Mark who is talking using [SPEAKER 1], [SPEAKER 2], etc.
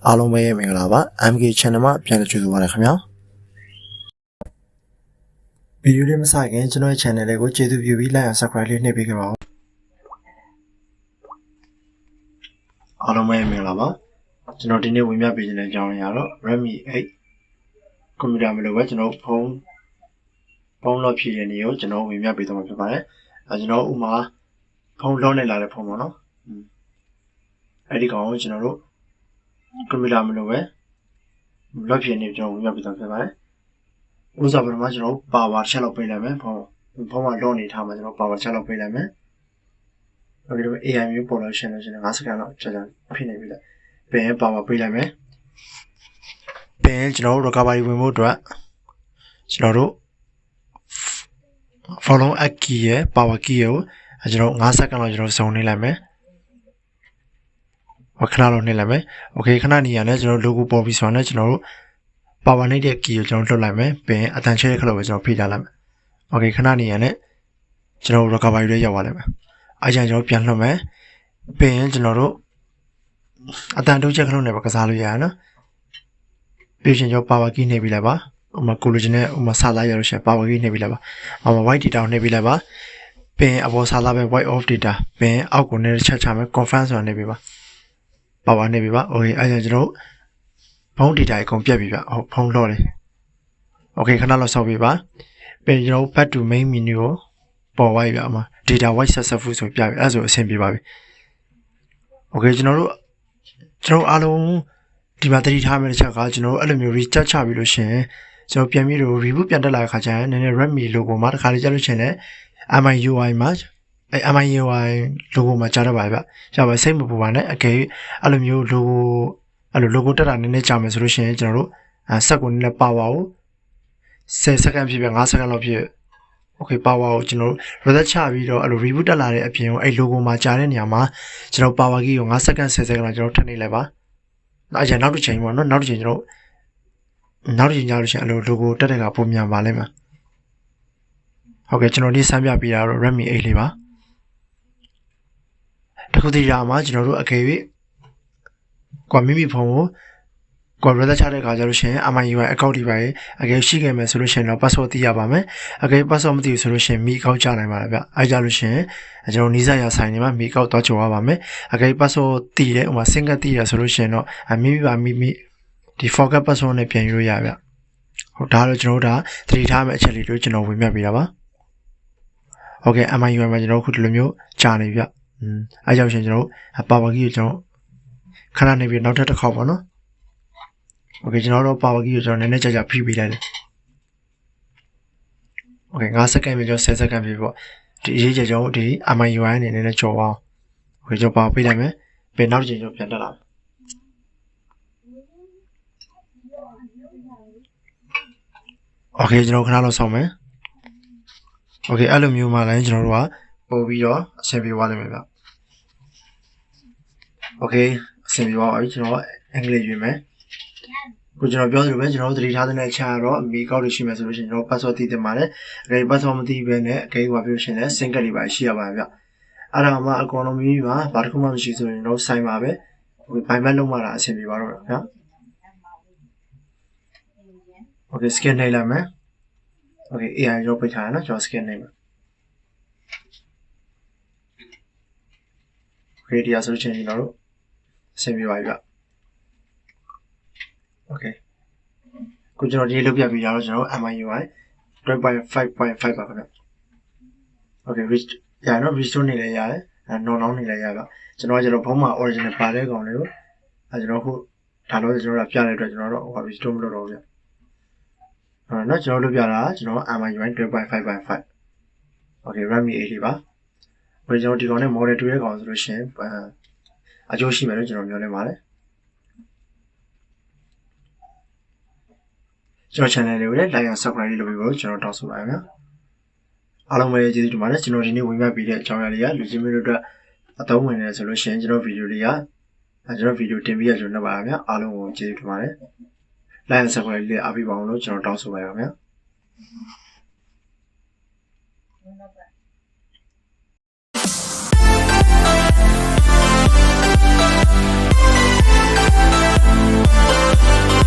[SPEAKER 1] အားလုံးပဲမင်္ဂလာပါ MK channel မှာပြန်လည်ကြိုဆိုပါရခင်ဗျာဗီဒီယိုလေးမစခင်ကျွန်တော်ရဲ့ channel လေးကိုကျေးဇူးပြုပြီး like and subscribe လေးနှိပ်ပေးခဲ့ပါဦးအားလုံးပဲမင်္ဂလာပါကျွန်တော်ဒီနေ့ဝင်ပြပေးခြင်းတဲ့အကြောင်းအရာတော့ Redmi 8 ကွန်ပျူတာမလို့ပဲကျွန်တော်ဖုန်းလော့ဖြစ်တဲ့နေကိုကျွန်တော်ဝင်ပြပေးသွားမှာဖြစ်ပါတယ်ကျွန်တော်ဥမာဖုန်းလော့နဲ့လာတဲ့ဖုန်းပေါ့နော်အဲ့ဒီကောင်ကိုကျွန်တော်တို့ကွန်ပျူတာမလို့ပဲလော့ဖြစ်နေကျွန်တော်ဝင်ပြပေးသွားဖြစ်ပါတယ်ဥစားပထမကျွန်တော်ပါဝါချက်လောက်ပေးလိုက်မယ်ဖုန်းမှာလော့နေထားမှာကျွန်တော်ပါဝါချက်လောက်ပေးလိုက်မယ်အဲ့ဒီတော့ AI မျိုးပေါ်လို့ရှင်းလို့5စက္ကန့်လောက်ကြာဖြစ်နေပြီလေပြန်ပါဝါပေးလိုက်မယ်ပြန်ကျွန်တော်တို့ recovery ဝင်ဖို့အတွက်ကျွန်တော်တို့ follow up key ရဲ့ power key ကိုကျွန်တော်5စက္ကန့်လောက်ကျွန်တော်စုံနေလိုက်မယ်ခဏလောက်နှိပ်လိုက်မယ် okay ခဏနေရနဲ့ကျွန်တော် logo ပေါ်ပြီးဆိုတော့ကျွန်တော်တို့ power နှိပ်တဲ့ key ကိုကျွန်တော်လွှတ်လိုက်မယ်ပြန်အတန်ချဲတဲ့ခလောက်ပဲကျွန်တော်ဖိထားလိုက်မယ် okay ခဏနေရနဲ့ကျွန်တော် recovery လေးရောက်သွားလိုက်မယ်အဲ့ကျရင်ကျွန်တော်ပြန်လွှတ်မယ်ပြန်ကျွန်တော်တို့အတန်တိုးချက်ခလုံးနဲ့ပဲကစားလို့ရရနော်ပြီးရင်ကျွန်တော် power key နှိပ်ပြီးလိုက်ပါဥမာ collagen နဲ့ဥမာစာသားရလို့ရှိရင် power key နှိပ်ပြီးလိုက်ပါwhite data ကိုနှိပ်ပြီးလိုက်ပါပြန်အပေါ်စာသားပဲ white off data ပြန်အောက်ကိုနဲ့ချက်ချမယ် confirm ဆိုတာနှိပ်ပြီးပါ power နှိပ်ပြီးပါ okay အဲ့ကျရင်ကျွန်တော်ဖုန်း data အကုန်ပြတ်ပြီဗျဟုတ်ဖုန်းလော့တယ် okay ခဏလောက်စောက်ပြီးပါပြန်ကျွန်တော် back to main menu ကိုပေါ်သွားပြီဗျအမ data white successful ဆိုပြပြီအဲ့ဆိုအဆင်ပြေပါပြီ okay ကျွန်တော်အားလုံးဒီမှာတတိထားမယ့်တစ်ချက်ကကျွန်တော်အဲ့လိုမျိုး recharge ချပြီးလို့ရှင်ကျွန်တော်ပြန်ပြီးတော့ reboot ပြန်တက်လာတဲ့ခါကျရင်နည်းနည်း Redmi logo မှာတစ်ခါလေးကြားလို့ရှင်လဲ MIUI မှာအဲ့ MIUI logo မှာကြားတော့ပါဗျရပါစိတ်မပူပါနဲ့အကယ်အဲ့လိုမျိုး logo တက်တာနည်းနည်းကြာမယ်ဆိုလို့ရှင်ကျွန်တော်တို့ဆက်ကိုနည်းနည်းပါဝါကို10စက္ကန့်ဖြစ်ပြ5စက္ကန့်လောက်ဖြစ် okay ပါဝါကိုကျွန်တော်တို့ reset ချပြီးတော့အဲ့လို reboot တက်လာတဲ့အပြင်ကိုအဲ့ logo မှာကြားတဲ့နေရာမှာကျွန်တော် power key ကို5စက္ကန့်10စက္ကန့်လောက်ကျွန်တော်ထပ်နေလိုက်ပါအဲ့ကျနောက်တစ်ချိန်ပေါ့နော်နောက်တစ်ချိန်ကျွန်တော်နောက်တစ်ချိန်ကြားလို့ရှိရင်အဲ့လို logo တက်တဲ့ကပုံမြန်ပါလိမ့်မယ်ဟုတ်ကဲ့ကျွန်တော်ဒီစမ်းပြပေးတာတော့ Redmi 8လေးပါတခုတည်းရာမှာကျွန်တော်တို့အကယ်၍ကွာမိမိဖုန်းကိုreset ချတဲ့ခါကျလို့ရှိရင် MIUI account တွေပါအကယ်ရှိခဲ့မယ်ဆိုလို့ရှိရင်တော့ password သိရပါမယ်အကယ် password မသိဘူးဆိုလို့ရှိရင်မိ account ချနိုင်ပါလားဗျအဲ့ကြလို့ရှိရင်ကျွန်တော်နီးစပ်ရာဆိုင်တွေမှာမိ account သွားကြော်ရပါမယ်အကယ် password သိတယ်ဥပမာ single သိရဆိုလို့ရှိရင်တော့မိမိဒီ forget password နဲ့ပြန်ယူလို့ရဗျဟုတ်ဒါတော့ကျွန်တော်တို့ဒါသတိထားမယ့်အချက်လေးတို့ကျွန်တော်ဝင်ပြပေးတာပါဟုတ်ကဲ့ MIUI မှာကျွန်တော်ခုဒီလိုမျိုးကြာနေဗျအဲ့ကြောင့်ရှင်ကျွန်တော် power key ကိုကျွန်တော်ခဏနေပြီးနောက်ထပ်တစ်ခေါက်ပေါ့နော်okay ကျွန်တော်တို့ power key ကိုကျွန်တော်နည်းနည်းကြာဖိပေးလိုက်တယ် okay 5စက္ကန့်ပြီးကျွန်တော်10စက္ကန့်ပြီးပေါ့ဒီအရေးကြီးကျွန်တော်ဒီ MIUI အနေနဲ့ကြော်အောင် okay ကျွန်တော် power ပေးလိုက်မယ်ပြီးနောက်တစ်ချိန်ကျွန်တော်ပြန်တက်လာမယ် okay ကျွန်တော်ခဏလောက်ဆောင်မယ် okay အဲ့လိုမျိုးမှလည်းကျွန်တော်တို့ကပို့ပြီးတော့အဆင်ပြေသွားလိမ့်မယ်ဗျ okay အဆင်ပြေသွားပါပြီကျွန်တော်အင်္ဂလိပ်ရွေးမယ်ကိုကျွန်တော်ပြောသလိုပဲကျွန်တော်တို့သတိထားတဲ့အချက်ကတော့မိကောက်လို့ရှိမယ်ဆိုလို့ရှိရင်ကျွန်တော် password သိတင်ပါတယ်အကယ် password မသိဘဲနဲ့အကယ်ဘာပြောရှင်လဲ single တွေပါရှိရပါတယ်ဗျအဲ့ဒါမှအကောင်လုံးမိမှာဘာတစ်ခုမှမရှိဆိုရင်တော့ဆိုင်ပါပဲဘိုင်ဘက်လုံးမှာအဆင်ပြေပါတော့ဗျာ okay scan နှိပ်လိုက်မယ် okay AI ရောပိတ်ထားရနော်ကျွန်တော် scan နှိပ်မယ် okay ဒီအဆိုလို့ချင်းကျွန်တော်တို့အဆင်ပြေပါပြီဗျ okay ကိုကျွန်တော်ဒီလုပ်ပြပြီးတော့ကျွန်တော် MIUI 12.5.5 ပါခင်ဗျ okay restore နေလည်းရတယ်non on နေလည်းရပါကျွန်တော်ဖုန်းမှာ original ပါတဲ့ကောင်လေးကိုကျွန်တော်ခုဒါလို့ကျွန်တော်ပြတဲ့အတွက်ကျွန်တော်တို့ restore မလုပ်တော့ဘူးဗျနော်ကျွန်တော်လုပ်ပြတာကျွန်တော် MIUI 12.5.5 okay Redmi 8လေးပါကျွန်တော်ဒီကောင်နဲ့ model 2ရဲ့ကောင်ဆိုလို့ရှိရင်အကျိုးရှိမယ်လို့ကျွန်တော်ပြောနေပါတယ်ကျွန်တော် channel လေးကိုလည်း like and subscribe လုပ်ပြီးတော့ကျွန်တော်တောင်းဆိုပါရစေအားလုံးပဲကျေးဇူးတင်ပါတယ်ကျွန်တော်ဒီနေ့ဝင်ပြပေးတဲ့အကြောင်းအရာလေးကလူချင်းမျိုးတို့အတွက်အသုံးဝင်နေဆိုလို့ရှိရင်ကျွန်တော်ဗီဒီယိုတွေကကျွန်တော်ဗီဒီယိုတင်ပြရလို့နေပါရမယ်အားလုံးကိုကျေးဇူးတင်ပါတယ် like and subscribe လေးအားပေးပါအောင်လို့ကျွန်တော်တောင်းဆိုပါရစေ